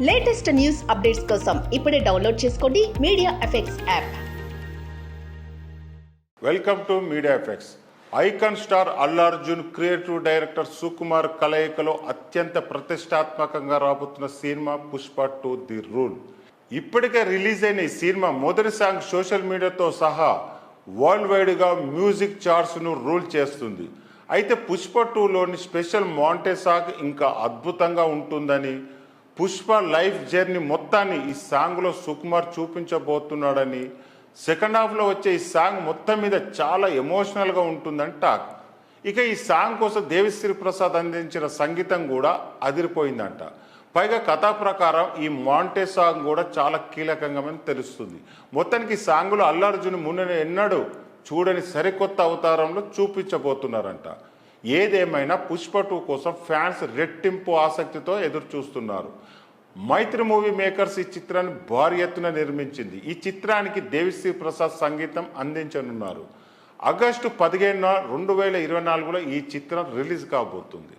Latest news updates కోసం ఇప్పుడే download చేసుకోండి media effects app. Welcome to media effects. Icon star Allu Arjun, creative director Sukumar కలయికలో అత్యంత ప్రతిష్టాత్మకంగా రాబోతున్న సినిమా పుష్ప 2 ది రూల్. ఇప్పటికే రిలీజ్ అయిన ఈ సినిమా మొదటి సాంగ్ సోషల్ మీడియాతో సహా వరల్డ్ వైడ్గా మ్యూజిక్ చార్ట్స్ను రూల్ చేస్తుంది. అయితే పుష్ప 2లోని స్పెషల్ మాంటే సాంగ్ ఇంకా అద్భుతంగా ఉంటుందని, పుష్ప లైఫ్ జర్నీ మొత్తాన్ని ఈ సాంగ్లో సుకుమార్ చూపించబోతున్నాడని, సెకండ్ హాఫ్లో వచ్చే ఈ సాంగ్ మొత్తం మీద చాలా ఎమోషనల్గా ఉంటుందని టాక్. ఇక ఈ సాంగ్ కోసం దేవిశ్రీ ప్రసాద్ అందించిన సంగీతం కూడా అదిరిపోయిందంట. పైగా కథా ప్రకారం ఈ మాంటే సాంగ్ కూడా చాలా కీలకంగా తెలుస్తుంది. మొత్తానికి ఈ సాంగ్లో అల్లు అర్జున్ మున్న ఎన్నడూ చూడని సరికొత్త అవతారంలో చూపించబోతున్నారంట. ఏదేమైనా పుష్ప 2 కోసం ఫ్యాన్స్ రెట్టింపు ఆసక్తితో ఎదురు చూస్తున్నారు. మైత్రి మూవీ మేకర్స్ ఈ చిత్రాన్ని భారీ ఎత్తున నిర్మించింది. ఈ చిత్రానికి దేవిశ్రీ ప్రసాద్ సంగీతం అందించనున్నారు. ఆగస్టు 15, 2024లో ఈ చిత్రం రిలీజ్ కాబోతుంది.